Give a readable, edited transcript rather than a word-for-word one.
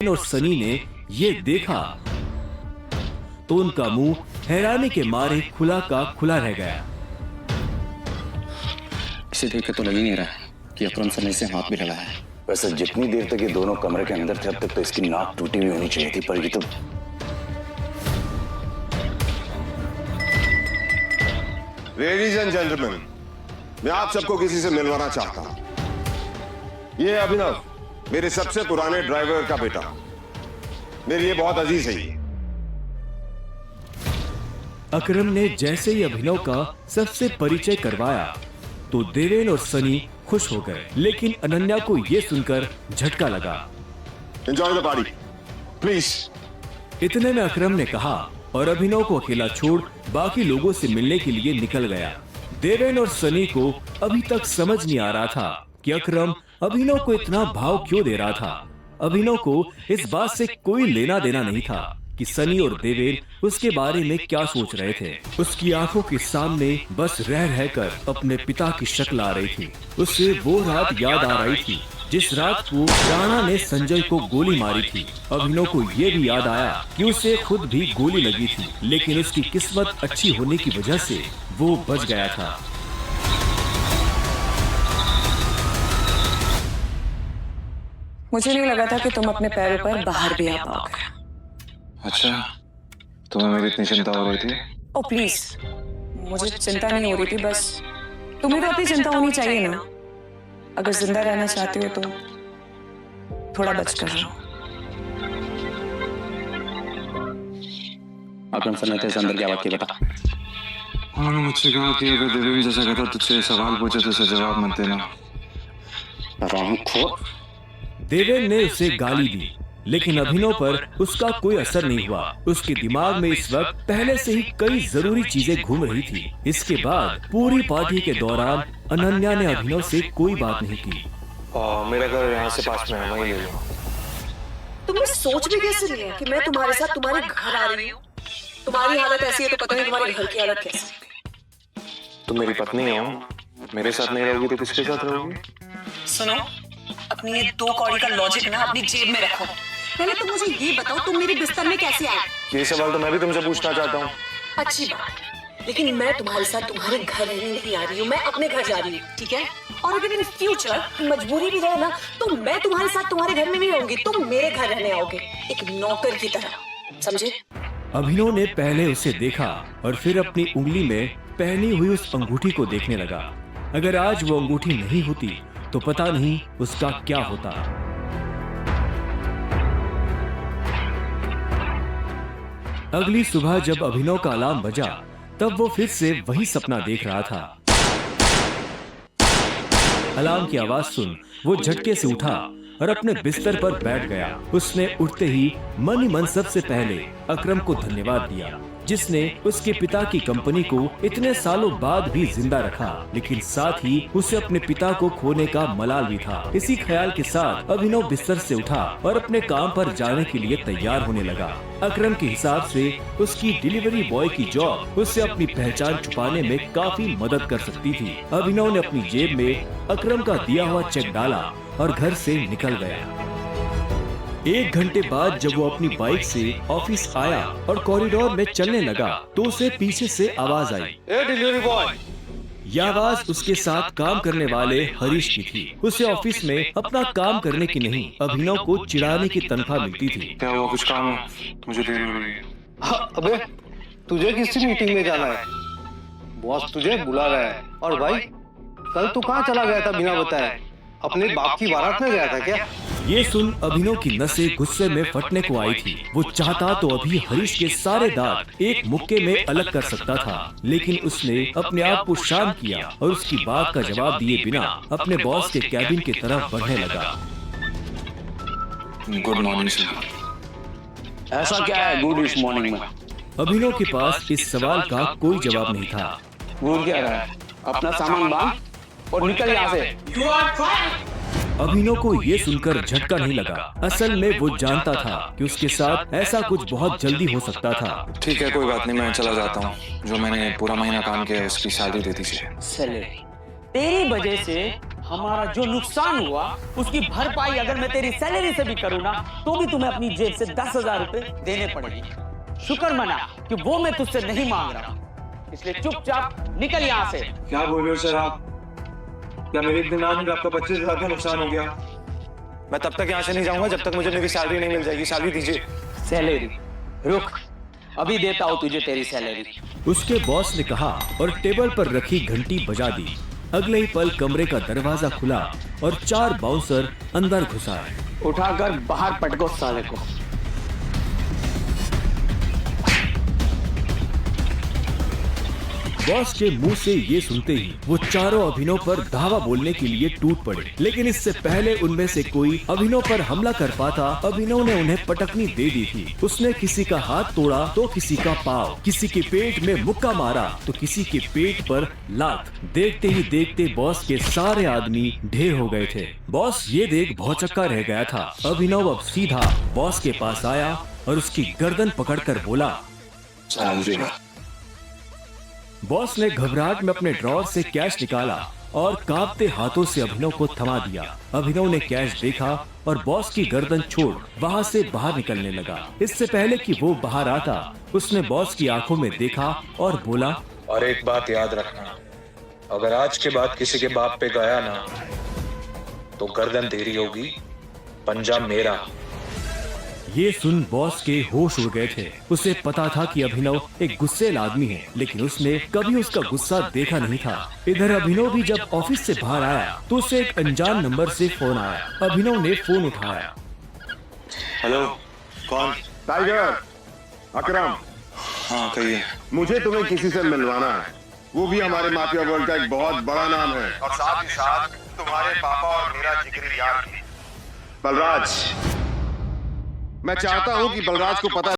देवेन और सनी ने ये देखा तो उनका मुंह हैरानी के मारे खुला का खुला रह गया। इसे देख के तो लग ही नहीं रहा कि अकरम सर ने इसे हाथ भी लगाया है। वैसे जितनी देर तक ये दोनों कमरे के अंदर थे, अब तक तो इसकी नाक टूटी हुई होनी चाहिए थी, पर ये तो लेडीज एंड जेंटलमैन, मैं आप सबको किसी से मिलवाना चाहता हूं। ये अभिनव, मेरे सबसे पुराने ड्राइवर का बेटा, मेरे लिए बहुत अजीज है ये। अकरम ने जैसे ही अभिनव का सबसे परिचय करवाया तो देवेन और सनी खुश हो गए, लेकिन अनन्या को ये सुनकर झटका लगा। Enjoy the party please. इतने में अकरम ने कहा और अभिनव को अकेला छोड़ बाकी लोगों से मिलने के लिए निकल गया। देवेन और सनी को अभी तक समझ नहीं आ रहा था कि अकरम अभिनव को इतना भाव क्यों दे रहा था। अभिनव को इस बात से कोई लेना देना नहीं था कि सनी और देवेन उसके बारे में क्या सोच रहे थे। उसकी आंखों के सामने बस रह रहकर अपने पिता की शक्ल आ रही थी। उसे वो रात याद आ रही थी जिस रात को राणा ने संजय को गोली मारी थी। अभिनव को ये भी याद आया कि उसे खुद भी गोली लगी थी, लेकिन उसकी किस्मत अच्छी होने की वजह से वो बच गया था। मुझे नहीं लगा था कि तुम अपने पैरों पर बाहर भी आ पाओगे। अच्छा, तुम्हें मेरी इतनी चिंता हो रही थी? ओ प्लीज, मुझे चिंता नहीं हो रही थी, बस तुम्हें तो अपनी चिंता होनी चाहिए ना। अगर जिंदा रहना चाहते हो तो थोड़ा बचकर रहो। अकरम सर ने तेरे से अंदर क्या बात की बता। उन्होंने मुझसे कहा कि अगर देवी जैसा कहता तुझसे सवाल पूछे तो उसे जवाब मत देना। देवेन ने उसे गाली दी, लेकिन अभिनव पर उसका कोई असर नहीं हुआ। उसके दिमाग में इस वक्त पहले से ही कई जरूरी चीजें घूम रही थी। इसके बाद पूरी पार्टी के दौरान अनन्या ने अभिनव से कोई बात नहीं की। मेरा घर यहाँ से पास में है, वहीं ले लो। तुमने सोच भी कैसे लिया कि मैं तुम्हारे साथ तुम्हारे घर आ रही हूँ? तुम्हारी हालत ऐसी है तो पता नहीं तुम्हारे घर की हालत कैसी है। तुम मेरी पत्नी हो, मेरे साथ नहीं रहोगी तो किसके साथ रहोगी? सुनो, अपनी ये 2 कौड़ी का लॉजिक ना अपनी जेब में रखो। पहले तो मुझे ये बताओ, तुम मेरे बिस्तर में कैसे आए? ये सवाल तो मैं भी तुमसे पूछना चाहता हूँ। अच्छी बात, लेकिन मैं तुम्हारे साथ तुम्हारे घर रहने नहीं आ रही हूँ, मैं अपने घर जा रही हूँ, ठीक है? और अगर इन फ्यूचर मजबूरी भी रहे ना तो मैं तुम्हारे साथ तुम्हारे घर में नहीं रहूंगी, तुम मेरे घर रहने आओगे एक नौकर की तरह, समझे? अभिनव ने पहले उसे देखा और फिर अपनी उंगली में पहनी हुई उस अंगूठी को देखने लगा। अगर आज वो अंगूठी नहीं होती तो पता नहीं उसका क्या होता। अगली सुबह जब अभिनव का अलार्म बजा तब वो फिर से वही सपना देख रहा था। अलार्म की आवाज सुन वो झटके से उठा और अपने बिस्तर पर बैठ गया। उसने उठते ही मन ही मन सबसे पहले अकरम को धन्यवाद दिया, जिसने उसके पिता की कंपनी को इतने सालों बाद भी जिंदा रखा, लेकिन साथ ही उसे अपने पिता को खोने का मलाल भी था। इसी ख्याल के साथ अभिनव बिस्तर से उठा और अपने काम पर जाने के लिए तैयार होने लगा। अकरम के हिसाब से उसकी डिलीवरी बॉय की जॉब उससे अपनी पहचान छुपाने में काफी मदद कर सकती थी। अभिनव ने अपनी जेब में अकरम का दिया हुआ चेक डाला और घर से निकल गया। 1 घंटे बाद जब वो अपनी बाइक से ऑफिस आया और कॉरिडोर में चलने लगा तो उसे पीछे से आवाज आई। Delivery boy. यह आवाज उसके साथ काम करने वाले हरीश की थी। उसे ऑफिस में अपना काम करने की नहीं, अभिनव को चिढ़ाने की तनख्वाह मिलती थी। क्या हुआ, कुछ काम है? मुझे देर हो रही है। अबे तुझे किसी मीटिंग में जाना है, बॉस तुझे बुला रहा है। और भाई कल तू कहाँ चला गया था बिना बताए? अपने बाप की बारात में गया था क्या? ये सुन अभिनव की नसें गुस्से में फटने को आई थी। वो चाहता तो अभी हरीश के सारे दांत एक मुक्के में अलग कर सकता था, लेकिन उसने अपने आप को शांत किया और उसकी बात का जवाब दिए बिना अपने बॉस के कैबिन की तरफ बढ़ने लगा। Good morning sir. ऐसा क्या है गुड इस मॉर्निंग में? अभिनव के पास इस सवाल का कोई जवाब नहीं था। बोल क्या रहा है? अपना सामान बांध और निकल यहाँ से। अभिनव को ये सुनकर झटका नहीं लगा। असल में वो जानता था कि उसके साथ ऐसा कुछ बहुत जल्दी हो सकता था। ठीक है, कोई बात नहीं, मैं चला जाता हूँ। जो मैंने पूरा महीना काम किया है उसकी सैलरी दे दीजिए। सैलरी? तेरी वजह से हमारा जो नुकसान हुआ उसकी भरपाई अगर मैं तेरी सैलरी से भी करूँ ना तो भी तुम्हें अपनी जेब से 10,000 रुपए देने पड़ेंगे। शुक्र मना कि वो मैं तुझसे नहीं मांग रहा, इसलिए चुपचाप निकल यहाँ से। क्या बोल रहे हो सर आप? क्या मेरे एक दिन आज में आपका 25,000 का नुकसान हो गया? मैं तब तक यहाँ से नहीं जाऊंगा जब तक मुझे मेरी सैलरी नहीं मिल जाएगी। सैलरी दीजिए। सैलरी? रुक, अभी देता हूँ तुझे तेरी सैलरी। उसके बॉस ने कहा और टेबल पर रखी घंटी बजा दी। अगले ही पल कमरे का दरवाजा खुला और 4 बाउंसर अंदर घुस आए। उठाकर बाहर पटको साले को। बॉस के मुंह से ये सुनते ही वो चारों अभिनव पर धावा बोलने के लिए टूट पड़े, लेकिन इससे पहले उनमें से कोई अभिनव पर हमला कर पाता, अभिनव ने उन्हें पटकनी दे दी थी। उसने किसी का हाथ तोड़ा तो किसी का पाँव, किसी के पेट में मुक्का मारा तो किसी के पेट पर लात। देखते ही देखते बॉस के सारे आदमी ढेर हो गए थे। बॉस ये देख भौचक्का रह गया था। अभिनव अब सीधा बॉस के पास आया और उसकी गर्दन पकड़कर बोला, बॉस ने घबराहट में अपने ड्रॉर से कैश निकाला और कांपते हाथों से अभिनव को थमा दिया। अभिनव ने कैश देखा और बॉस की गर्दन छोड़ वहां से बाहर निकलने लगा। इससे पहले कि वो बाहर आता, उसने बॉस की आंखों में देखा और बोला, और एक बात याद रखना, अगर आज के बाद किसी के बाप पे गया ना तो गर्दन तेरी होगी, पंजा मेरा। ये सुन बॉस के होश उड़ गए थे। उसे पता था कि अभिनव एक गुस्सेल आदमी है, लेकिन उसने कभी उसका गुस्सा देखा नहीं था। इधर अभिनव भी जब ऑफिस से बाहर आया तो उसे एक अनजान नंबर से फोन आया। अभिनव ने फोन उठाया। हेलो, कौन? टाइगर, अकरम। हाँ कहिए। मुझे तुम्हें किसी से मिलवाना है, वो भी हमारे माफिया वर्ल्ड का एक बहुत बड़ा नाम है, और साथ ही साथ तुम्हारे पापा और मेरा जिगरी यार भी, बलराज। मैं चाहता हूँ कि बलराज को पता